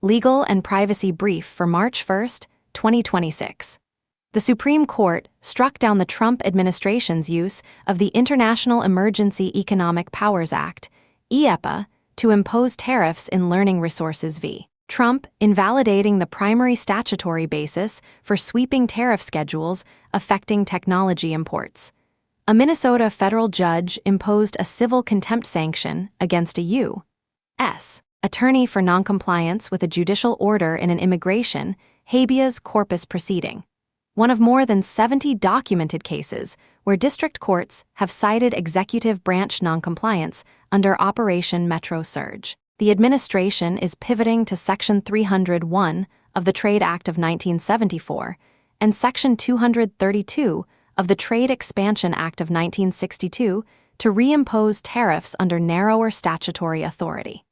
Legal and Privacy Brief for March 1, 2026. The Supreme Court struck down the Trump administration's use of the International Emergency Economic Powers Act, (IEEPA), to impose tariffs in learning resources v. Trump, invalidating the primary statutory basis for sweeping tariff schedules affecting technology imports. A Minnesota federal judge imposed a civil contempt sanction against a U.S. attorney for noncompliance with a judicial order in an immigration habeas corpus proceeding, one of more than 70 documented cases where district courts have cited executive branch noncompliance under Operation Metro Surge. The administration is pivoting to Section 301 of the Trade Act of 1974 and Section 232 of the Trade Expansion Act of 1962 to reimpose tariffs under narrower statutory authority.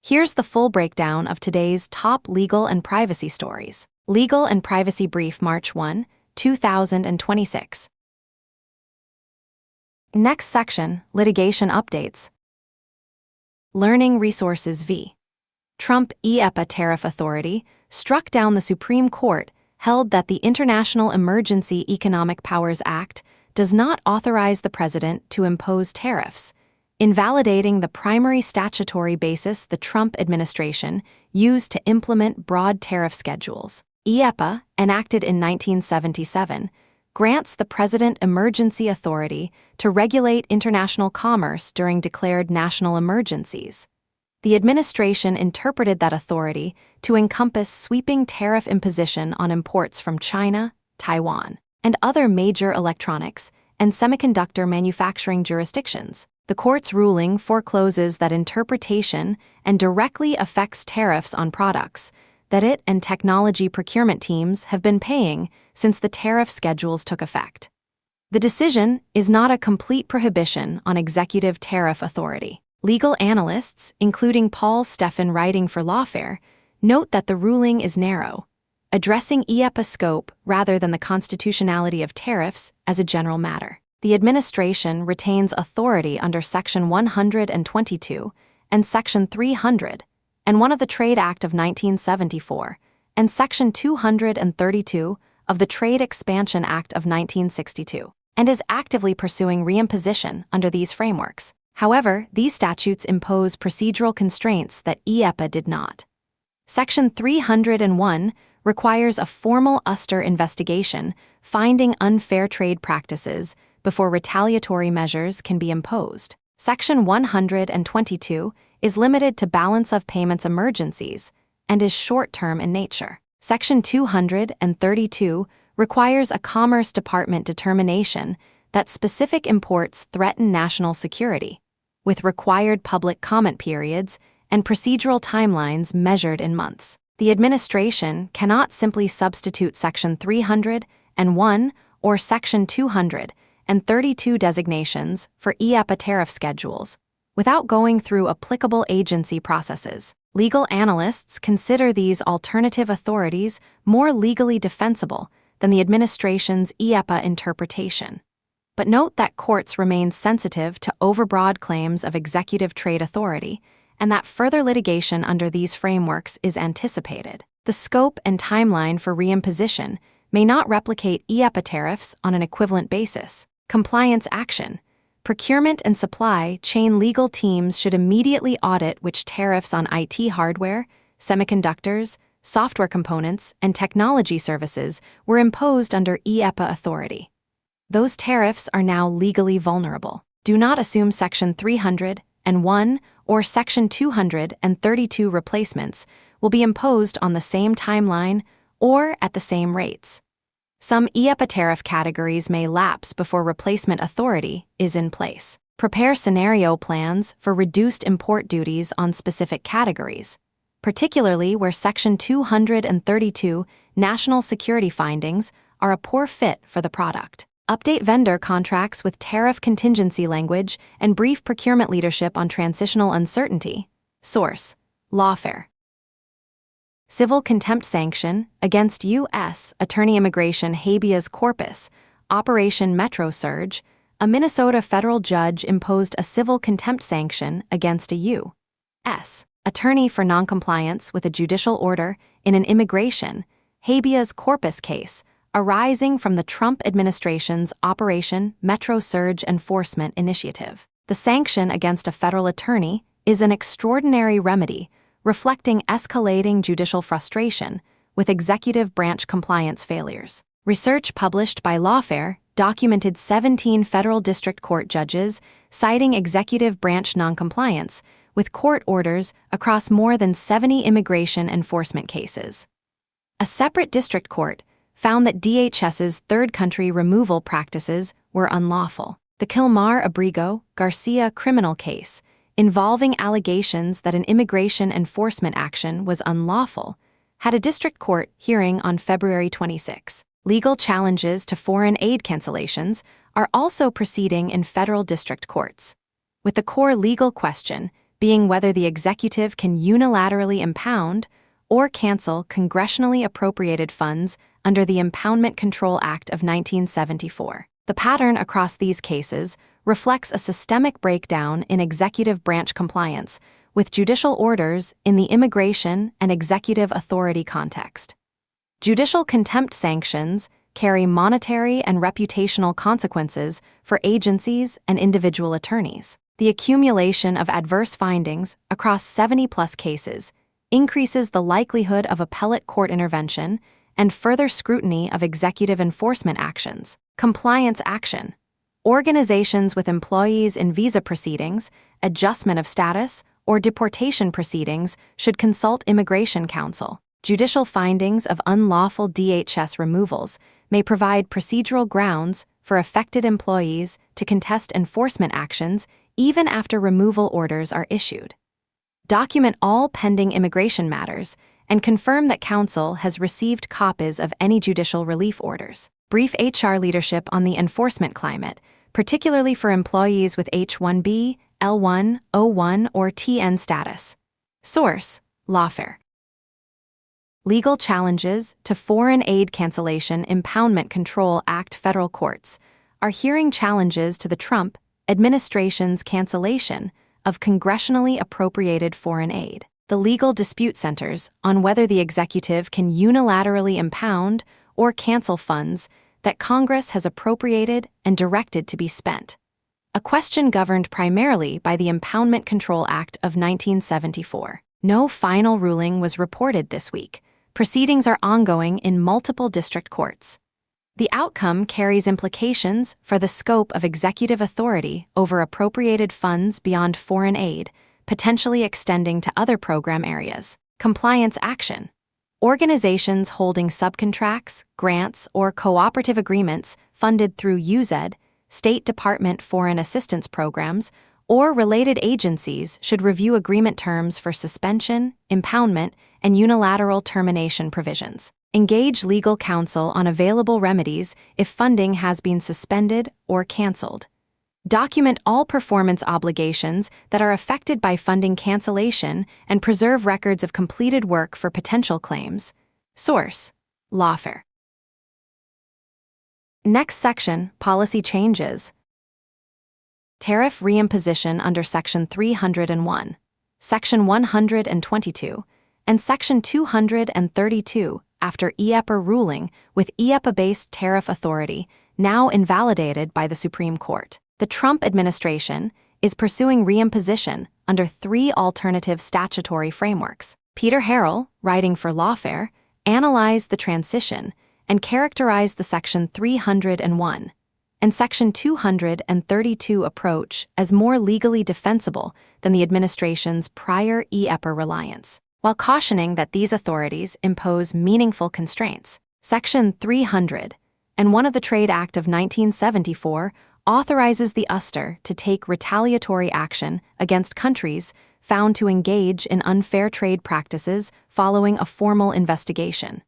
Here's the full breakdown of today's top legal and privacy stories. Legal and Privacy Brief, March 1, 2026. Next section, Litigation Updates. Learning Resources v. Trump. IEEPA tariff authority struck down the Supreme Court held that the International Emergency Economic Powers Act does not authorize the president to impose tariffs, invalidating the primary statutory basis the Trump administration used to implement broad tariff schedules. IEEPA, enacted in 1977, grants the president emergency authority to regulate international commerce during declared national emergencies. The administration interpreted that authority to encompass sweeping tariff imposition on imports from China, Taiwan, and other major electronics and semiconductor manufacturing jurisdictions. The court's ruling forecloses that interpretation and directly affects tariffs on products that it and technology procurement teams have been paying since the tariff schedules took effect. The decision is not a complete prohibition on executive tariff authority. Legal analysts, including Paul Steffen writing for Lawfare, note that the ruling is narrow, addressing IEEPA scope rather than the constitutionality of tariffs as a general matter. The administration retains authority under Section 122 and Section 300 and 1 of the Trade Act of 1974 and Section 232 of the Trade Expansion Act of 1962, and is actively pursuing reimposition under these frameworks. However, these statutes impose procedural constraints that IEEPA did not. Section 301 requires a formal USTR investigation finding unfair trade practices before retaliatory measures can be imposed. Section 122 is limited to balance of payments emergencies and is short-term in nature. Section 232 requires a Commerce Department determination that specific imports threaten national security, with required public comment periods and procedural timelines measured in months. The administration cannot simply substitute Section 301 or Section 232 designations for IEEPA tariff schedules without going through applicable agency processes. Legal analysts consider these alternative authorities more legally defensible than the administration's IEEPA interpretation. But note that courts remain sensitive to overbroad claims of executive trade authority and that further litigation under these frameworks is anticipated. The scope and timeline for reimposition may not replicate IEEPA tariffs on an equivalent basis. Compliance action. Procurement and supply chain legal teams should immediately audit which tariffs on IT hardware, semiconductors, software components, and technology services were imposed under IEEPA authority. Those tariffs are now legally vulnerable. Do not assume Section 301 or Section 232 replacements will be imposed on the same timeline or at the same rates. Some IEEPA tariff categories may lapse before replacement authority is in place. Prepare scenario plans for reduced import duties on specific categories, particularly where Section 232 national security findings are a poor fit for the product. Update vendor contracts with tariff contingency language and brief procurement leadership on transitional uncertainty. Source: Lawfare. Civil contempt sanction against U.S. Attorney Immigration Habeas Corpus, Operation Metro Surge. A Minnesota federal judge imposed a civil contempt sanction against a U.S. attorney for noncompliance with a judicial order in an immigration habeas corpus case arising from the Trump administration's Operation Metro Surge Enforcement Initiative. The sanction against a federal attorney is an extraordinary remedy reflecting escalating judicial frustration with executive branch compliance failures. Research published by Lawfare documented 17 federal district court judges citing executive branch noncompliance with court orders across more than 70 immigration enforcement cases. A separate district court found that DHS's third country removal practices were unlawful. The Kilmar Abrigo Garcia criminal case, involving allegations that an immigration enforcement action was unlawful, had a district court hearing on February 26. Legal challenges to foreign aid cancellations are also proceeding in federal district courts, with the core legal question being whether the executive can unilaterally impound or cancel congressionally appropriated funds under the Impoundment Control Act of 1974. The pattern across these cases reflects a systemic breakdown in executive branch compliance with judicial orders in the immigration and executive authority context. Judicial contempt sanctions carry monetary and reputational consequences for agencies and individual attorneys. The accumulation of adverse findings across 70-plus cases increases the likelihood of appellate court intervention and further scrutiny of executive enforcement actions. Compliance action. Organizations with employees in visa proceedings, adjustment of status, or deportation proceedings should consult immigration counsel. Judicial findings of unlawful DHS removals may provide procedural grounds for affected employees to contest enforcement actions even after removal orders are issued. Document all pending immigration matters and confirm that counsel has received copies of any judicial relief orders. Brief HR leadership on the enforcement climate, particularly for employees with H-1B, L-1, O-1, or TN status. Source: Lawfare. Legal challenges to Foreign Aid Cancellation Impoundment Control Act. Federal courts are hearing challenges to the Trump administration's cancellation of congressionally appropriated foreign aid. The legal dispute centers on whether the executive can unilaterally impound or cancel funds that Congress has appropriated and directed to be spent, a question governed primarily by the Impoundment Control Act of 1974. No final ruling was reported this week. Proceedings are ongoing in multiple district courts. The outcome carries implications for the scope of executive authority over appropriated funds beyond foreign aid, potentially extending to other program areas. Compliance action. Organizations holding subcontracts, grants, or cooperative agreements funded through USAID, State Department Foreign Assistance Programs, or related agencies should review agreement terms for suspension, impoundment, and unilateral termination provisions. Engage legal counsel on available remedies if funding has been suspended or canceled. Document all performance obligations that are affected by funding cancellation and preserve records of completed work for potential claims. Source: Lawfare. Next section, policy changes. Tariff reimposition under Section 301, Section 122, and Section 232 after IEEPA ruling with IEEPA-based tariff authority now invalidated by the Supreme Court. The Trump administration is pursuing reimposition under three alternative statutory frameworks. Peter Harrell, writing for Lawfare, analyzed the transition and characterized the Section 301 and Section 232 approach as more legally defensible than the administration's prior IEEPA reliance, while cautioning that these authorities impose meaningful constraints. Section 300 and one of the Trade Act of 1974 authorizes the USTR to take retaliatory action against countries found to engage in unfair trade practices following a formal investigation,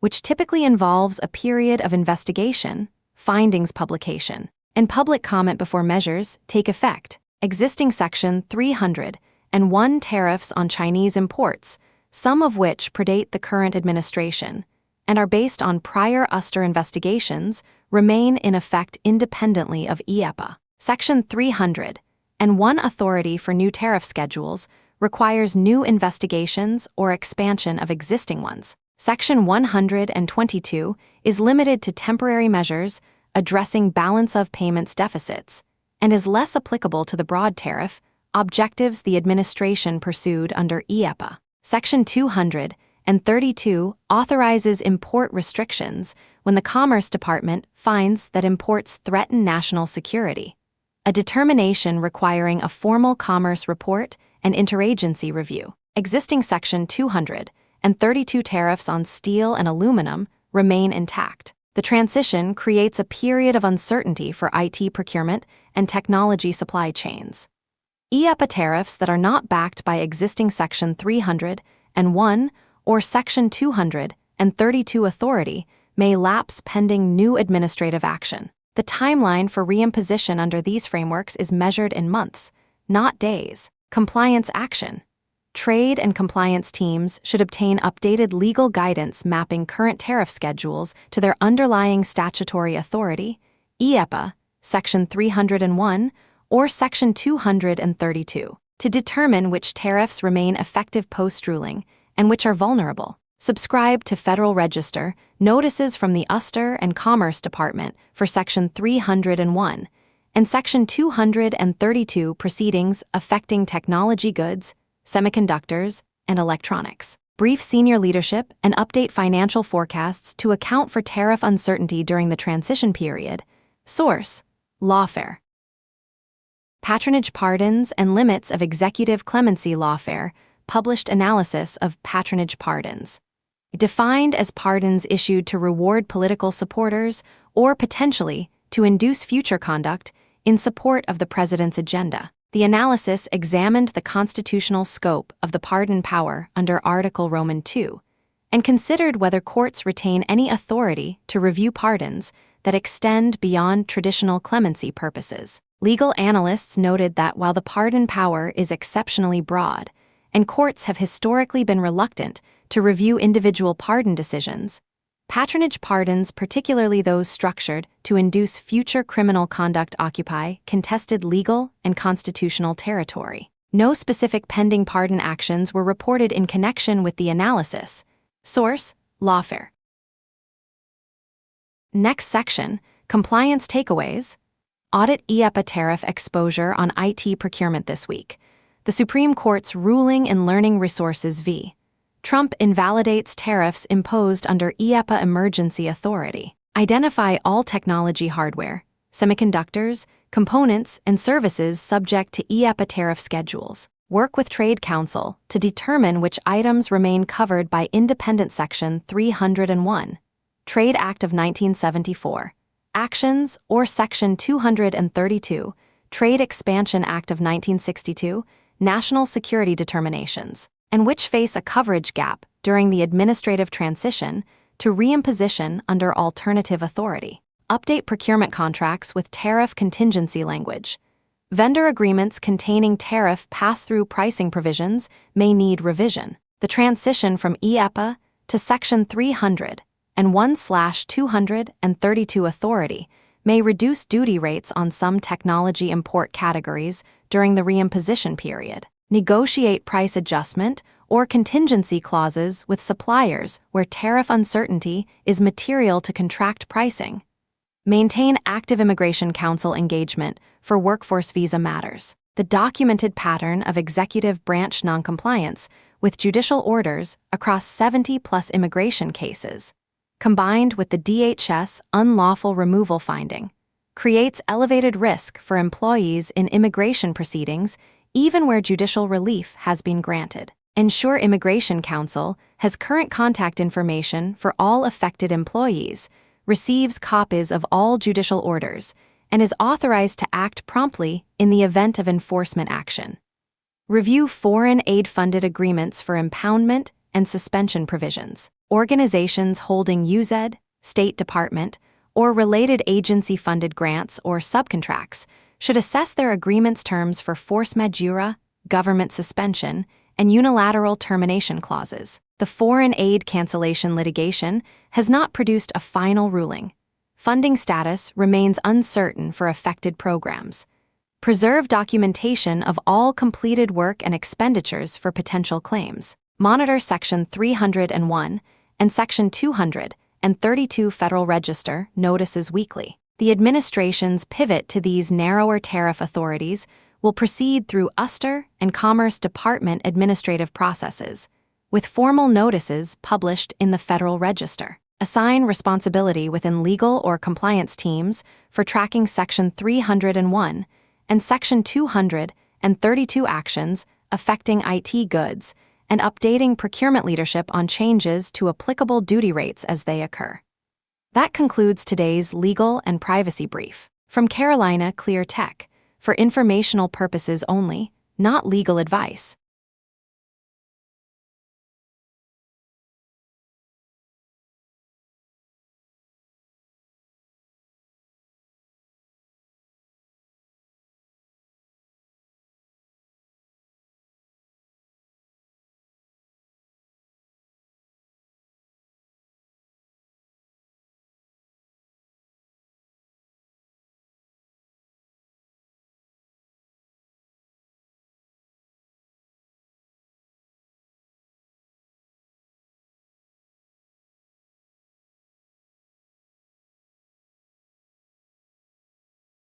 which typically involves a period of investigation, findings publication, and public comment before measures take effect. Existing Section 301 tariffs on Chinese imports, some of which predate the current administration and are based on prior USTR investigations, remain in effect independently of IEEPA. Section 300 and one authority for new tariff schedules requires new investigations or expansion of existing ones. Section 122 is limited to temporary measures addressing balance of payments deficits and is less applicable to the broad tariff objectives the administration pursued under IEEPA. Section 232 authorizes import restrictions when the Commerce Department finds that imports threaten national security, a determination requiring a formal commerce report and interagency review. Existing Section 232 tariffs on steel and aluminum remain intact. The transition creates a period of uncertainty for IT procurement and technology supply chains. IEEPA tariffs that are not backed by existing Section 301 or Section 232 authority may lapse pending new administrative action. The timeline for reimposition under these frameworks is measured in months, not days. Compliance action. Trade and compliance teams should obtain updated legal guidance mapping current tariff schedules to their underlying statutory authority, IEEPA, Section 301, or Section 232, to determine which tariffs remain effective post-ruling and which are vulnerable. Subscribe to Federal Register notices from the USTR and Commerce Department for Section 301 and Section 232 proceedings affecting technology goods, semiconductors, and electronics. Brief senior leadership and update financial forecasts to account for tariff uncertainty during the transition period. Source: Lawfare. Patronage pardons and limits of executive clemency. Lawfare published analysis of patronage pardons, defined as pardons issued to reward political supporters or potentially to induce future conduct in support of the president's agenda. The analysis examined the constitutional scope of the pardon power under Article Roman II and considered whether courts retain any authority to review pardons that extend beyond traditional clemency purposes. Legal analysts noted that while the pardon power is exceptionally broad, and courts have historically been reluctant to review individual pardon decisions, patronage pardons, particularly those structured to induce future criminal conduct, occupy contested legal and constitutional territory. No specific pending pardon actions were reported in connection with the analysis. Source: Lawfare. Next section, Compliance Takeaways. Audit IEEPA tariff exposure on IT procurement this week. The Supreme Court's ruling in Learning Resources v. Trump invalidates tariffs imposed under IEEPA emergency authority. Identify all technology hardware, semiconductors, components, and services subject to IEEPA tariff schedules. Work with Trade Counsel to determine which items remain covered by independent Section 301, Trade Act of 1974, actions, or Section 232, Trade Expansion Act of 1962, national security determinations, and which face a coverage gap during the administrative transition to reimposition under alternative authority. Update procurement contracts with tariff contingency language. Vendor agreements containing tariff pass-through pricing provisions may need revision. The transition from IEEPA to Section 300 and 1/232 authority may reduce duty rates on some technology import categories during the reimposition period. Negotiate price adjustment or contingency clauses with suppliers where tariff uncertainty is material to contract pricing. Maintain active Immigration Council engagement for workforce visa matters. The documented pattern of executive branch noncompliance with judicial orders across 70+ immigration cases, combined with the DHS unlawful removal finding, creates elevated risk for employees in immigration proceedings even where judicial relief has been granted. Ensure Immigration Council has current contact information for all affected employees, receives copies of all judicial orders, and is authorized to act promptly in the event of enforcement action. Review foreign aid-funded agreements for impoundment and suspension provisions. Organizations holding UZ, State Department, or related agency-funded grants or subcontracts should assess their agreement's terms for force majeure, government suspension, and unilateral termination clauses. The foreign aid cancellation litigation has not produced a final ruling. Funding status remains uncertain for affected programs. Preserve documentation of all completed work and expenditures for potential claims. Monitor Section 301 and Section 232 Federal Register notices weekly. The administration's pivot to these narrower tariff authorities will proceed through USTR and Commerce Department administrative processes, with formal notices published in the Federal Register. Assign responsibility within legal or compliance teams for tracking Section 301 and Section 232 actions affecting IT goods and updating procurement leadership on changes to applicable duty rates as they occur. That concludes today's legal and privacy brief. From Carolina Clear Tech, for informational purposes only, not legal advice.